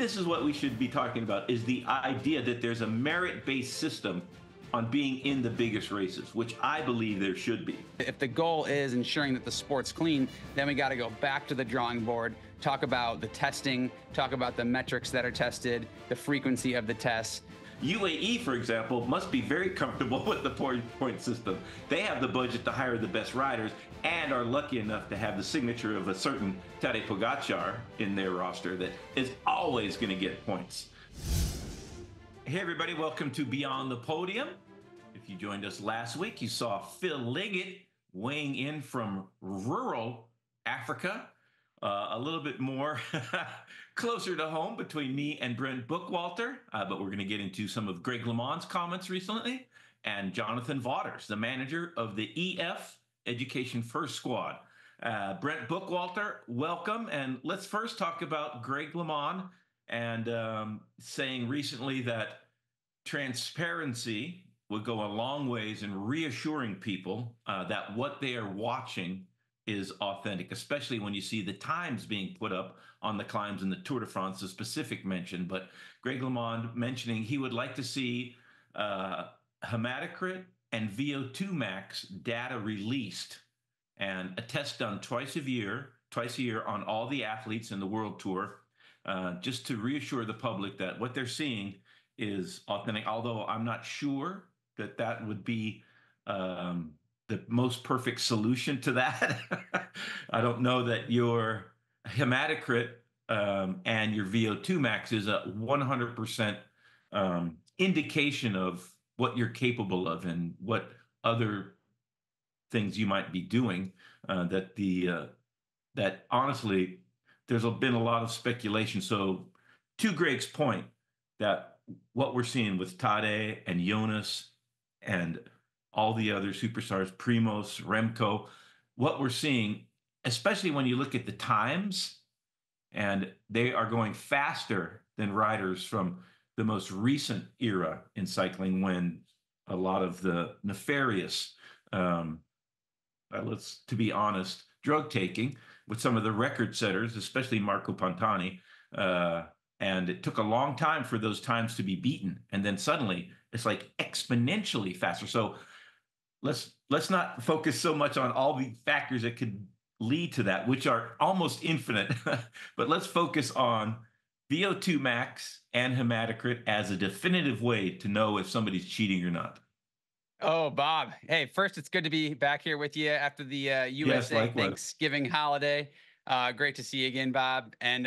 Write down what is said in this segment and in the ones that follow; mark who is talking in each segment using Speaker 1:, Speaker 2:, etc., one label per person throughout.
Speaker 1: this is what we should be talking about, is the idea that there's a merit-based system on being in the biggest races, which I believe there should be.
Speaker 2: If the goal is ensuring that the sport's clean, then we got to go back to the drawing board, talk about the testing, talk about the metrics that are tested, the frequency of the tests.
Speaker 1: UAE, for example, must be very comfortable with the point system. They have the budget to hire the best riders and are lucky enough to have the signature of a certain Tadej Pogacar in their roster that is always going to get points. Hey everybody, welcome to Beyond the Podium. If you joined us last week, you saw Phil Liggett weighing in from rural Africa, a little bit more closer to home between me and Brent Bookwalter, but we're going to get into some of Greg LeMond's comments recently, and Jonathan Vaughters, the manager of the EF Education First Squad. Brent Bookwalter, welcome, and let's first talk about Greg LeMond and saying recently that transparency would go a long ways in reassuring people that what they are watching is authentic, especially when you see the times being put up on the climbs in the Tour de France, a specific mention. But Greg LeMond mentioning he would like to see hematocrit and VO2 max data released and a test done twice a year on all the athletes in the World Tour, just to reassure the public that what they're seeing is authentic, although I'm not sure that that would be the most perfect solution to that. I don't know that your hematocrit and your VO2 max is a 100% indication of what you're capable of and what other things you might be doing. That honestly, there's been a lot of speculation. So to Greg's point, that what we're seeing with Tadej and Jonas and all the other superstars, Primoz, Remco, what we're seeing, especially when you look at the times, and they are going faster than riders from the most recent era in cycling, when a lot of the nefarious, to be honest, drug taking with some of the record setters, especially Marco Pantani, and it took a long time for those times to be beaten. And then suddenly it's like exponentially faster. So let's not focus so much on all the factors that could lead to that, which are almost infinite, but let's focus on VO2 max and hematocrit as a definitive way to know if somebody's cheating or not.
Speaker 2: Oh, Bob. Hey, first, it's good to be back here with you after the USA Thanksgiving holiday. Great to see you again, Bob. And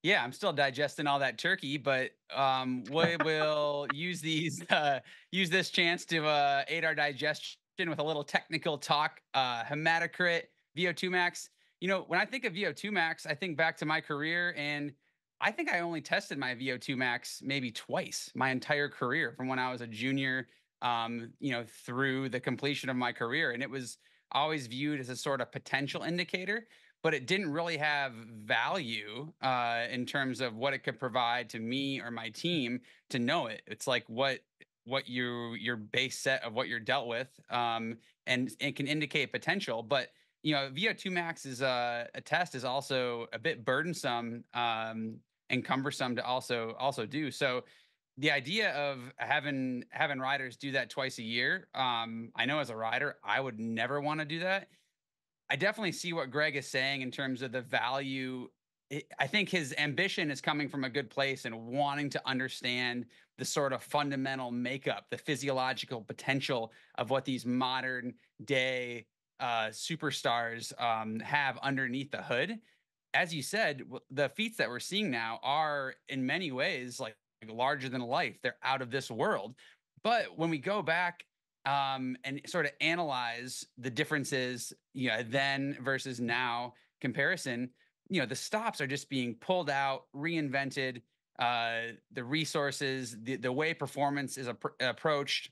Speaker 2: yeah, I'm still digesting all that turkey, but we will use this chance to aid our digestion with a little technical talk. Hematocrit, VO2 max. You know, when I think of VO2 max, I think back to my career, and I think I only tested my VO2 max maybe twice my entire career, from when I was a junior, through the completion of my career. And it was always viewed as a sort of potential indicator, but it didn't really have value in terms of what it could provide to me or my team to know it. It's like what your base set of what you're dealt with, and it can indicate potential. But VO2 max is a test is also a bit burdensome and cumbersome to also do. So the idea of having riders do that twice a year, I know as a rider, I would never want to do that. I definitely see what Greg is saying in terms of the value. I think his ambition is coming from a good place and wanting to understand the sort of fundamental makeup, the physiological potential of what these modern day superstars have underneath the hood. As you said, the feats that we're seeing now are in many ways like larger than life. They're out of this world. But when we go back and sort of analyze the differences, then versus now comparison, the stops are just being pulled out, reinvented, the resources, the way performance is approached,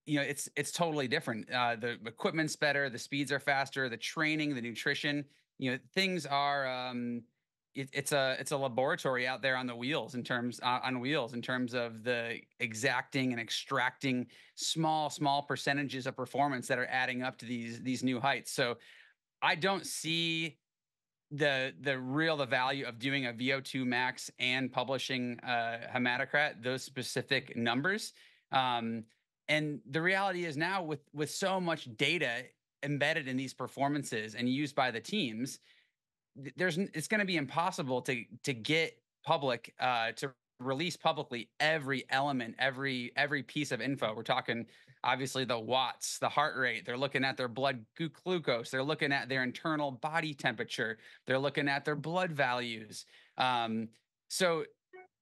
Speaker 2: it's totally different. The equipment's better, the speeds are faster, the training, the nutrition, things are, it's a laboratory out there on wheels in terms of the exacting and extracting small percentages of performance that are adding up to these new heights. So I don't see the value of doing a VO2 max and publishing hematocrit, those specific numbers. And the reality is now with so much data embedded in these performances and used by the teams, it's going to be impossible to get public to release publicly every element, every piece of info. We're talking obviously the watts, the heart rate. They're looking at their blood glucose. They're looking at their internal body temperature. They're looking at their blood values. So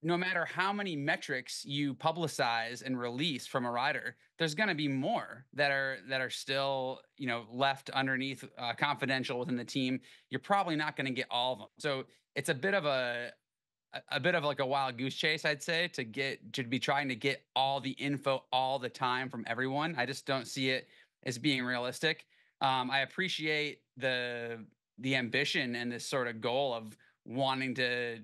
Speaker 2: no matter how many metrics you publicize and release from a rider, there's going to be more that are still, left underneath, confidential within the team. You're probably not going to get all of them. So it's a bit of like a wild goose chase, I'd say, to be trying to get all the info all the time from everyone. I just don't see it as being realistic. I appreciate the ambition and this sort of goal of wanting to,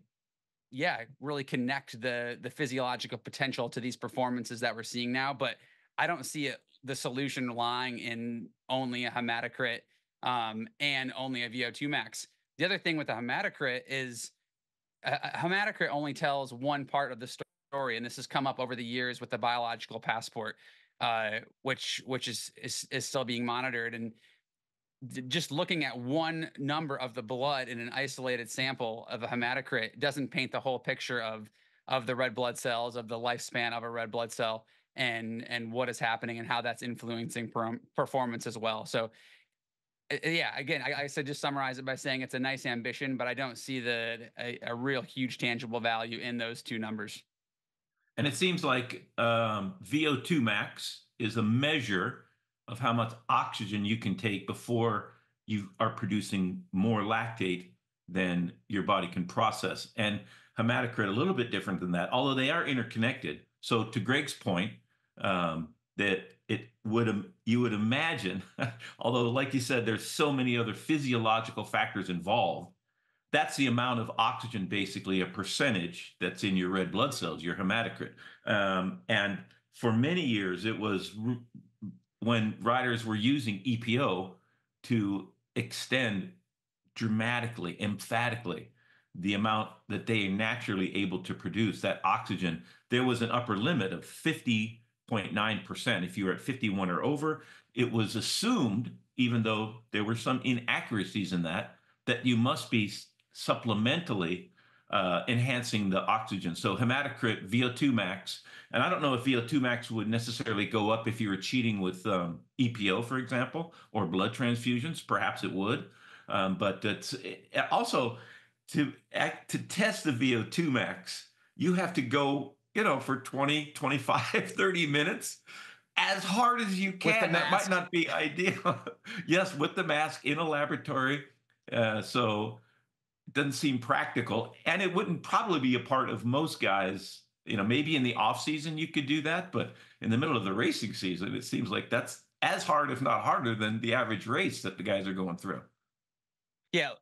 Speaker 2: really connect the physiological potential to these performances that we're seeing now. But I don't see the solution lying in only a hematocrit and only a VO2 max. The other thing with the hematocrit is a hematocrit only tells one part of the story, and this has come up over the years with the biological passport, which is still being monitored. And just looking at one number of the blood in an isolated sample of a hematocrit doesn't paint the whole picture of the red blood cells, of the lifespan of a red blood cell, and what is happening and how that's influencing performance as well. So again, I said just summarize it by saying it's a nice ambition, but I don't see a real huge tangible value in those two numbers.
Speaker 1: And it seems like VO2 max is a measure of how much oxygen you can take before you are producing more lactate than your body can process. And hematocrit a little bit different than that, although they are interconnected. So to Greg's point, that you would imagine, although like you said, there's so many other physiological factors involved, that's the amount of oxygen, basically a percentage that's in your red blood cells, your hematocrit. And for many years, it was when riders were using EPO to extend dramatically, emphatically, the amount that they are naturally able to produce, that oxygen, there was an upper limit of 50.9%. If you were at 51 or over, it was assumed, even though there were some inaccuracies in that you must be supplementally enhancing the oxygen. So hematocrit, VO2 max, and I don't know if VO2 max would necessarily go up if you were cheating with EPO, for example, or blood transfusions. Perhaps it would. But it's also to test the VO2 max, you have to go, for 20, 25, 30 minutes as hard as you can. That might not be ideal. Yes, with the mask in a laboratory. So it doesn't seem practical, and it wouldn't probably be a part of most guys. Maybe in the off season you could do that, but in the middle of the racing season, it seems like that's as hard, if not harder, than the average race that the guys are going through.
Speaker 2: Yeah,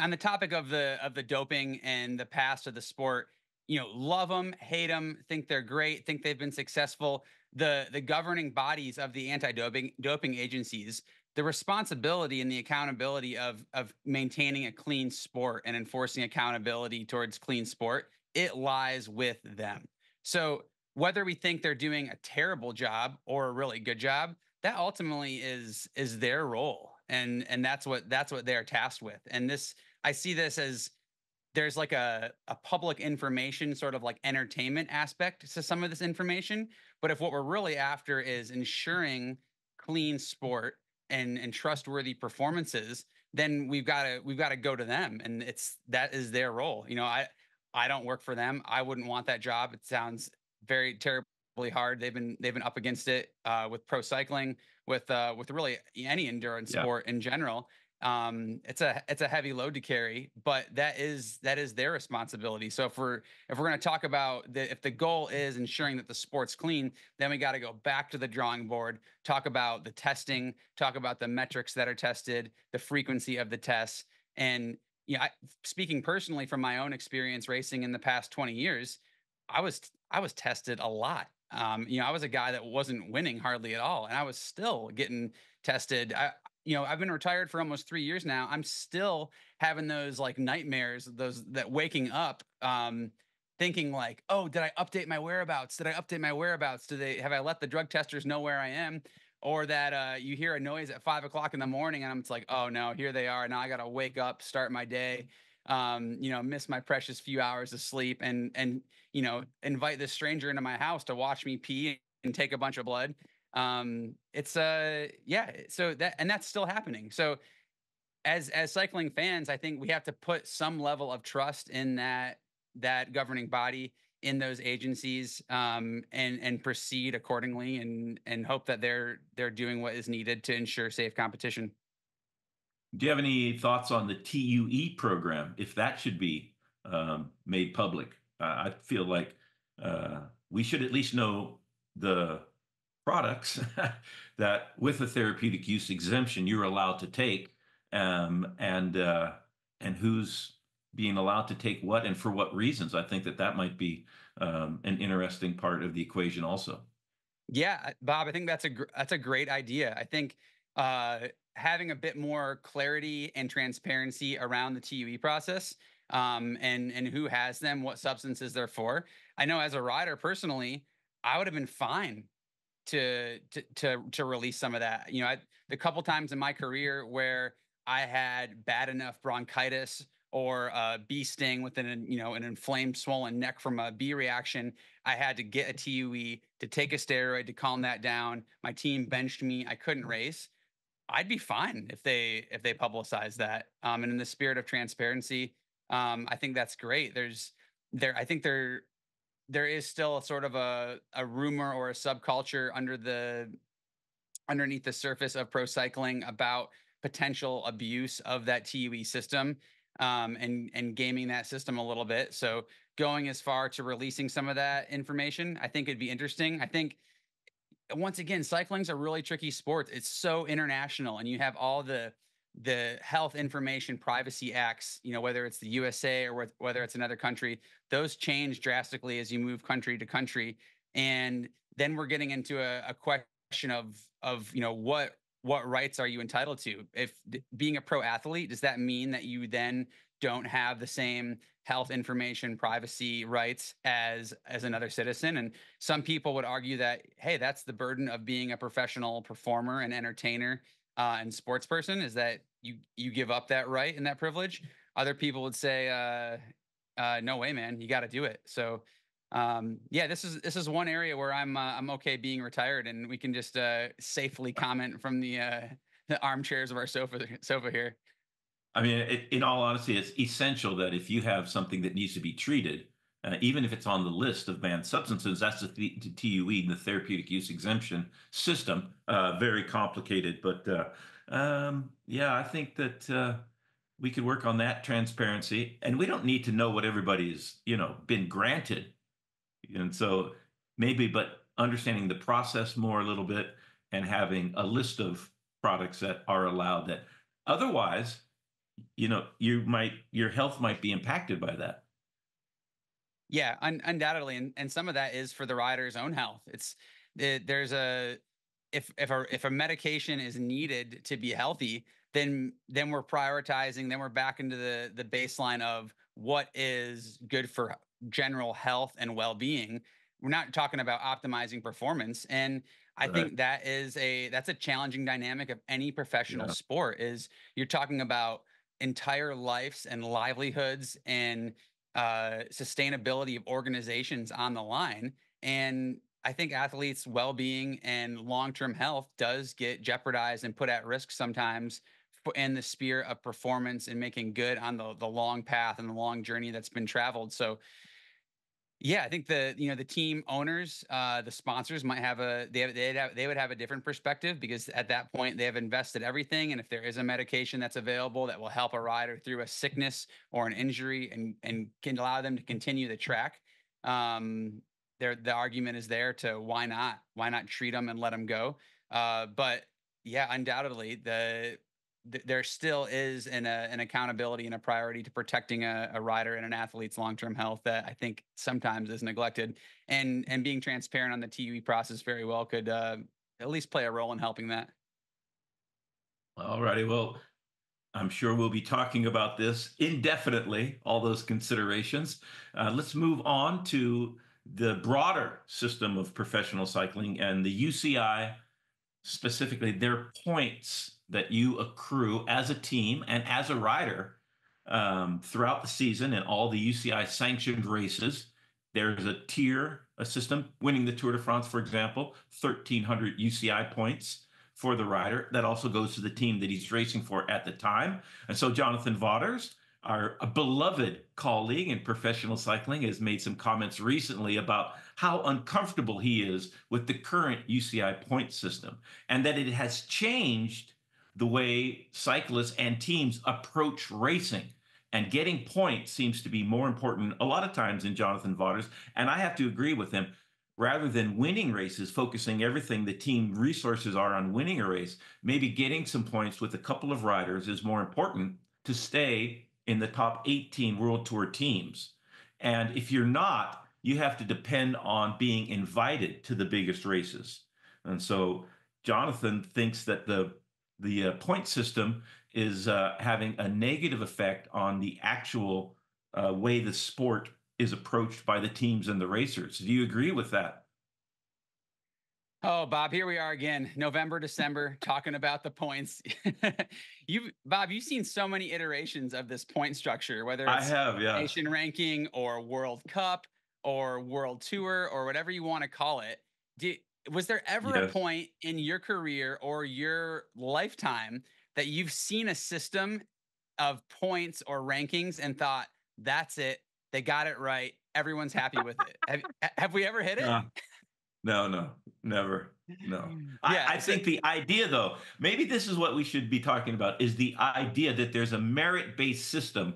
Speaker 2: on the topic of the doping and the past of the sport, love them, hate them, think they're great, think they've been successful. The governing bodies of the doping agencies, the responsibility and the accountability of maintaining a clean sport and enforcing accountability towards clean sport, it lies with them. So whether we think they're doing a terrible job or a really good job, that ultimately is their role. And that's what they're tasked with. And I see this as there's like a public information, sort of like entertainment aspect to some of this information. But if what we're really after is ensuring clean sport and trustworthy performances, then we've got to go to them, and that is their role. I don't work for them. I wouldn't want that job. It sounds very terribly hard. They've been up against it with pro cycling, with really any endurance sport in general. It's a heavy load to carry, but that is their responsibility. So if we're going to talk about if the goal is ensuring that the sport's clean, then we got to go back to the drawing board, talk about the testing, talk about the metrics that are tested, the frequency of the tests. And speaking personally from my own experience racing in the past 20 years, I was tested a lot. I was a guy that wasn't winning hardly at all, and I was still getting tested. I've been retired for almost 3 years now. I'm still having those like nightmares, those that waking up, thinking like, oh, did I update my whereabouts? Did I update my whereabouts? Have I let the drug testers know where I am? Or that you hear a noise at 5 o'clock in the morning and it's like, oh no, here they are. Now I got to wake up, start my day, miss my precious few hours of sleep and, invite this stranger into my house to watch me pee and take a bunch of blood. So that's still happening. So as cycling fans, I think we have to put some level of trust in that governing body, in those agencies, and proceed accordingly, and hope that they're doing what is needed to ensure safe competition.
Speaker 1: Do you have any thoughts on the TUE program, if that should be made public? I feel like we should at least know the products that with a therapeutic use exemption you're allowed to take, and who's being allowed to take what and for what reasons. I think that might be an interesting part of the equation also.
Speaker 2: Yeah, Bob, I think that's a great idea. I think having a bit more clarity and transparency around the TUE process, and who has them, what substances they're for. I know as a rider personally, I would have been fine to release some of that. The couple times in my career where I had bad enough bronchitis or a bee sting with an inflamed, swollen neck from a bee reaction, I had to get a TUE to take a steroid to calm that down. My team benched me. I couldn't race. I'd be fine if they publicize that. And in the spirit of transparency, I think that's great. I think there is still sort of a rumor or a subculture underneath the surface of pro cycling about potential abuse of that TUE system, and gaming that system a little bit. So going as far to releasing some of that information, I think it'd be interesting. I think once again, cycling's a really tricky sport. It's so international, and you have all the health information privacy acts, whether it's the USA or whether it's another country, those change drastically as you move country to country. And then we're getting into a question of what rights are you entitled to? If being a pro athlete, does that mean that you then don't have the same health information privacy rights as another citizen? And some people would argue that, hey, that's the burden of being a professional performer and entertainer, and sports person, is that you give up that right and that privilege. Other people would say, no way, man, you got to do it. So this is one area where I'm okay being retired, and we can just safely comment from the armchairs of our sofa here.
Speaker 1: I mean, in all honesty, it's essential that if you have something that needs to be treated, even if it's on the list of banned substances, that's the TUE, the therapeutic use exemption system. Very complicated, but I think that we could work on that transparency, and we don't need to know what everybody's been granted, and so but understanding the process more a little bit, and having a list of products that are allowed that otherwise your health might be impacted by that.
Speaker 2: Yeah, undoubtedly, and some of that is for the rider's own health. There's if a medication is needed to be healthy, then we're prioritizing. Then we're back into the baseline of what is good for general health and well-being. We're not talking about optimizing performance, and I think that's a challenging dynamic of any professional sport. Is you're talking about entire lives and livelihoods and sustainability of organizations on the line. And I think athletes' well-being and long-term health does get jeopardized and put at risk sometimes in the spirit of performance and making good on the long path and the long journey that's been traveled. So yeah, I think the team owners, the sponsors might have they would have a different perspective, because at that point they have invested everything, and if there is a medication that's available that will help a rider through a sickness or an injury and can allow them to continue the track, the argument is there to why not treat them and let them go. But yeah, undoubtedly there still is an accountability and a priority to protecting a rider and an athlete's long-term health that I think sometimes is neglected, and being transparent on the TUE process very well could at least play a role in helping that.
Speaker 1: All righty. Well, I'm sure we'll be talking about this indefinitely, all those considerations. Let's move on to the broader system of professional cycling and the UCI, specifically their points that you accrue as a team and as a rider throughout the season and all the UCI sanctioned races. There's a tier, a system. Winning the Tour de France, for example, 1,300 UCI points for the rider. That also goes to the team that he's racing for at the time. And so Jonathan Vaughters, our beloved colleague in professional cycling, has made some comments recently about how uncomfortable he is with the current UCI point system and that it has changed the way cyclists and teams approach racing. And getting points seems to be more important a lot of times in Jonathan Vaughters. And I have to agree with him. Rather than winning races, focusing everything the team resources are on winning a race, maybe getting some points with a couple of riders is more important to stay in the top 18 World Tour teams. And if you're not, you have to depend on being invited to the biggest races. And so Jonathan thinks that the point system is having a negative effect on the actual way the sport is approached by the teams and the racers. Do you agree with that?
Speaker 2: Oh, Bob, here we are again, November, December, talking about the points. Bob, you've seen so many iterations of this point structure, whether
Speaker 1: I
Speaker 2: it's
Speaker 1: have, yeah.
Speaker 2: nation ranking or World Cup or World Tour or whatever you want to call it. Was there ever a
Speaker 1: Yes.
Speaker 2: point in your career or your lifetime that you've seen a system of points or rankings and thought, that's it, they got it right, everyone's happy with it? Have we ever hit it?
Speaker 1: No, no, no, never. No.
Speaker 2: Yeah,
Speaker 1: I think the idea, though, maybe this is what we should be talking about, is the idea that there's a merit-based system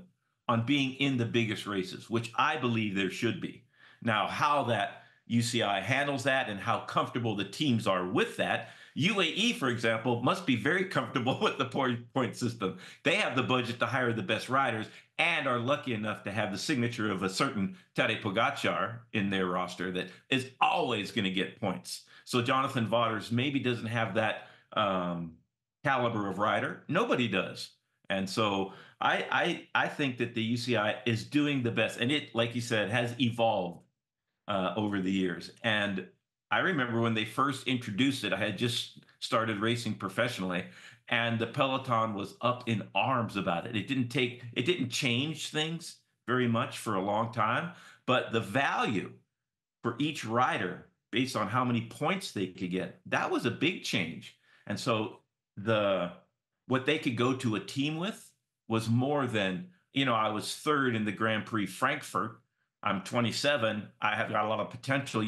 Speaker 1: on being in the biggest races, which I believe there should be. Now, how that UCI handles that and how comfortable the teams are with that. UAE, for example, must be very comfortable with the point system. They have the budget to hire the best riders and are lucky enough to have the signature of a certain Tadej Pogacar in their roster that is always going to get points. So Jonathan Vaughters maybe doesn't have that caliber of rider. Nobody does. And so I think that the UCI is doing the best, and it, like you said, has evolved over the years. And I remember when they first introduced it, I had just started racing professionally, and the peloton was up in arms about it. It didn't change things very much for a long time, but the value for each rider based on how many points they could get, that was a big change. And so the what they could go to a team with was more than, I was third in the Grand Prix Frankfurt. I'm 27. I have got a lot of potential.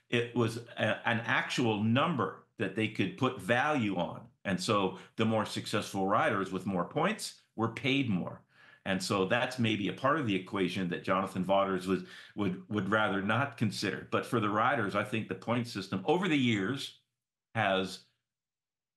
Speaker 1: It was an actual number that they could put value on. And so the more successful riders with more points were paid more. And so that's maybe a part of the equation that Jonathan Vaughters would rather not consider. But for the riders, I think the point system over the years has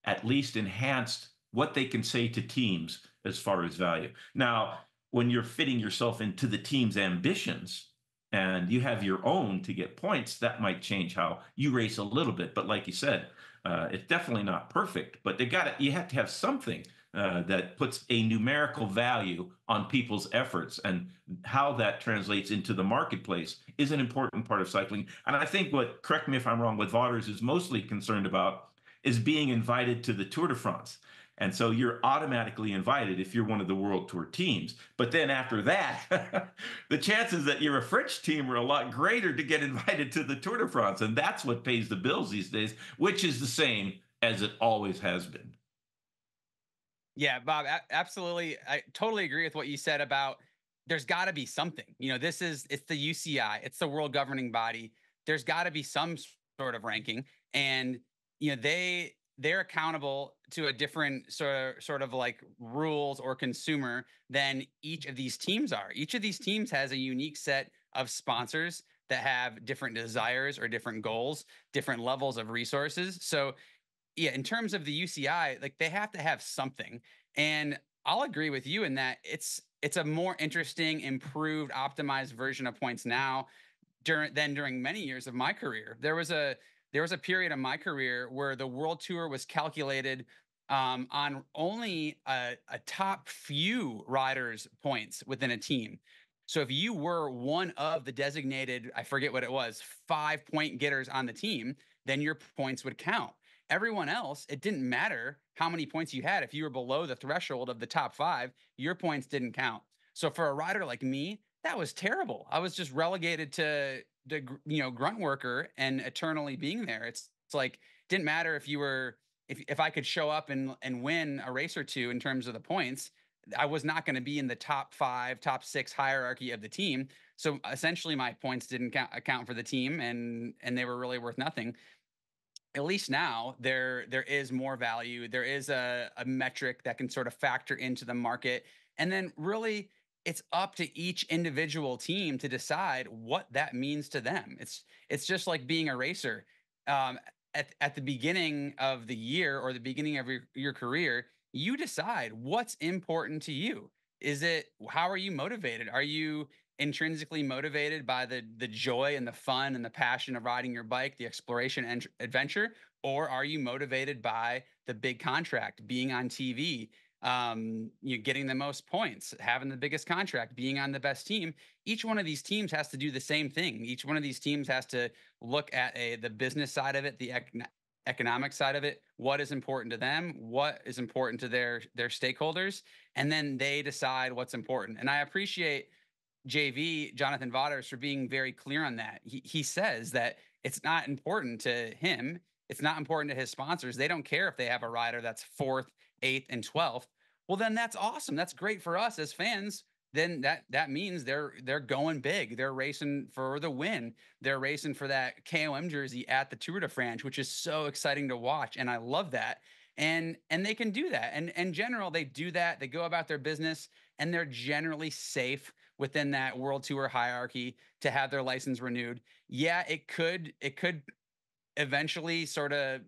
Speaker 1: at least enhanced what they can say to teams as far as value. Now, when you're fitting yourself into the team's ambitions and you have your own to get points, that might change how you race a little bit. But like you said, it's definitely not perfect, but you have to have something that puts a numerical value on people's efforts, and how that translates into the marketplace is an important part of cycling. And I think correct me if I'm wrong, what Vaughters is mostly concerned about is being invited to the Tour de France. And so you're automatically invited if you're one of the World Tour teams. But then after that, the chances that you're a French team are a lot greater to get invited to the Tour de France. And that's what pays the bills these days, which is the same as it always has been.
Speaker 2: Yeah, Bob, absolutely. I totally agree with what you said about there's got to be something. It's the UCI, it's the world governing body. There's got to be some sort of ranking. And, they're accountable to a different sort of like rules or consumer than each of these teams are. Each of these teams has a unique set of sponsors that have different desires or different goals, different levels of resources. So yeah, in terms of the UCI, like they have to have something. And I'll agree with you in that it's a more interesting, improved, optimized version of points now during many years of my career. There was a period of my career where the World Tour was calculated on only a top few riders' points within a team. So if you were one of the designated, I forget what it was, 5-point getters on the team, then your points would count. Everyone else, it didn't matter how many points you had. If you were below the threshold of the top 5, your points didn't count. So for a rider like me, that was terrible. I was just relegated to grunt worker and eternally being there. It's like didn't matter if you were if I could show up and win a race or two in terms of the points, I was not going to be in the top 5, top 6 hierarchy of the team. So essentially my points didn't account for the team and they were really worth nothing. At least now there is more value. There is a metric that can sort of factor into the market. And then really it's up to each individual team to decide what that means to them. It's just like being a racer. Um, at the beginning of the year or the beginning of your career, you decide what's important to you. Is it how are you motivated? Are you intrinsically motivated by the joy and the fun and the passion of riding your bike, the exploration and adventure, or are you motivated by the big contract, being on TV, you getting the most points, having the biggest contract, being on the best team? Each one of these teams has to do the same thing. Each one of these teams has to look at the business side of it, the economic side of it, what is important to them, what is important to their stakeholders, and then they decide what's important. And I appreciate JV, Jonathan Vaughters, for being very clear on that. He says that it's not important to him. It's not important to his sponsors. They don't care if they have a rider that's 4th, 8th, and 12th. Well, then that's awesome. That's great for us as fans. Then that means they're going big. They're racing for the win. They're racing for that KOM jersey at the Tour de France, which is so exciting to watch. And I love that. And they can do that. And in general, they do that. They go about their business and they're generally safe within that World Tour hierarchy to have their license renewed. Yeah, it could eventually sort of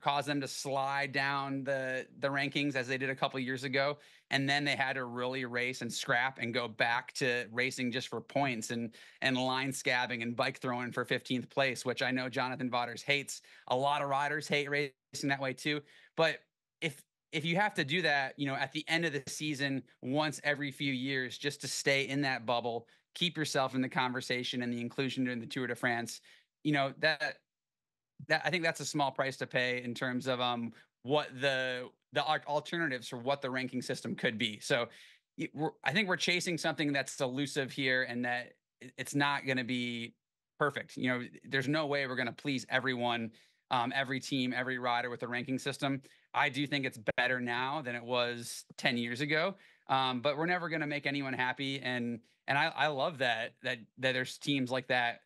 Speaker 2: cause them to slide down the rankings as they did a couple of years ago, and then they had to really race and scrap and go back to racing just for points and line scabbing and bike throwing for 15th place, which I know Jonathan Vaughters hates. A lot of riders hate racing that way too. But if you have to do that, at the end of the season, once every few years, just to stay in that bubble, keep yourself in the conversation and the inclusion during the Tour de France, that I think that's a small price to pay in terms of what the alternatives for what the ranking system could be. So I think we're chasing something that's elusive here, and that it's not going to be perfect. There's no way we're going to please everyone, every team, every rider with the ranking system. I do think it's better now than it was 10 years ago. But we're never going to make anyone happy. And I love that there's teams like that,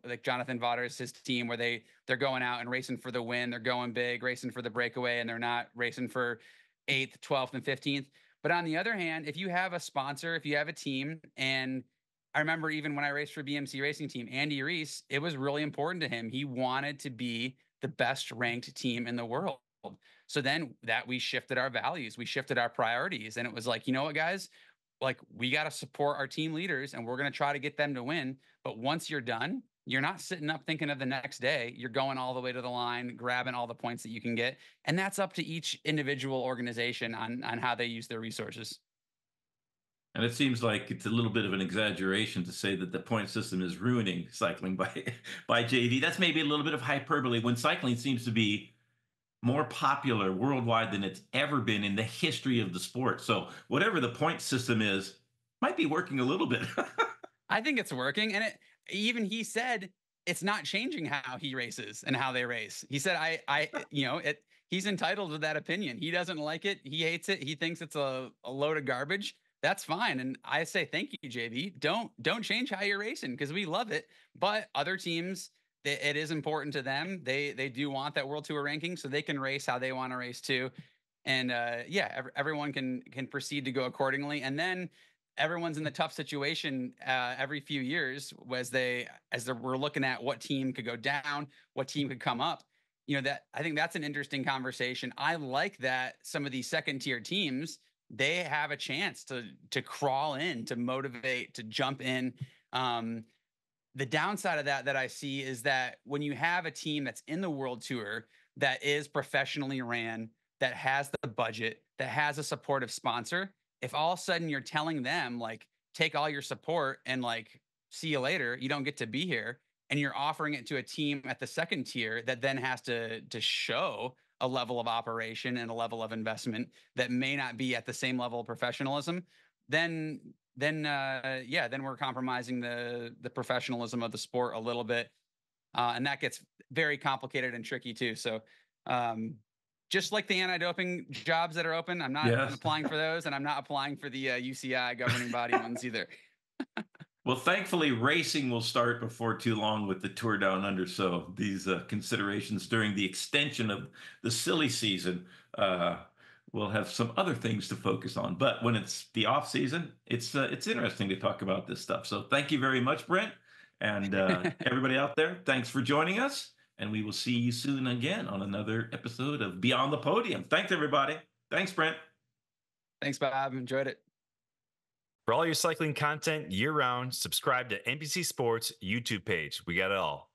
Speaker 2: like Jonathan Vaughters, his team, where they're going out and racing for the win. They're going big, racing for the breakaway, and they're not racing for 8th, 12th, and 15th. But on the other hand, if you have a sponsor, if you have a team, and I remember even when I raced for BMC Racing Team, Andy Reese, it was really important to him. He wanted to be the best ranked team in the world. So then that we shifted our values, we shifted our priorities, and it was like, you know what, guys, like we got to support our team leaders and we're going to try to get them to win. But once you're done, you're not sitting up thinking of the next day. You're going all the way to the line, grabbing all the points that you can get. And that's up to each individual organization on how they use their resources.
Speaker 1: And it seems like it's a little bit of an exaggeration to say that the point system is ruining cycling by JV. That's maybe a little bit of hyperbole when cycling seems to be more popular worldwide than it's ever been in the history of the sport. So whatever the point system is, might be working a little bit.
Speaker 2: I think it's working. And even he said it's not changing how he races and how they race. He said, he's entitled to that opinion. He doesn't like it. He hates it. He thinks it's a load of garbage. That's fine. And I say, thank you, JV. Don't change how you're racing because we love it. But other teams, it is important to them. They do want that World Tour ranking so they can race how they want to race too. And everyone can proceed to go accordingly. And then everyone's in the tough situation every few years as we're looking at what team could go down, what team could come up. That I think that's an interesting conversation. I like that some of these second tier teams, they have a chance to crawl in, to motivate, to jump in. The downside of that I see is that when you have a team that's in the World Tour that is professionally ran, that has the budget, that has a supportive sponsor, if all of a sudden you're telling them like, take all your support and like, see you later, you don't get to be here, and you're offering it to a team at the second tier that then has to show a level of operation and a level of investment that may not be at the same level of professionalism, then then we're compromising the professionalism of the sport a little bit, and that gets very complicated and tricky too. So, just like the anti-doping jobs that are open, I'm not applying for those, and I'm not applying for the UCI governing body ones either.
Speaker 1: Well, thankfully, racing will start before too long with the Tour Down Under. So these considerations during the extension of the silly season, we'll have some other things to focus on. But when it's the off season, it's interesting to talk about this stuff. So thank you very much, Brent, and everybody out there. Thanks for joining us, and we will see you soon again on another episode of Beyond the Podium. Thanks, everybody. Thanks, Brent.
Speaker 2: Thanks, Bob. Enjoyed it.
Speaker 3: For all your cycling content year-round, subscribe to NBC Sports YouTube page. We got it all.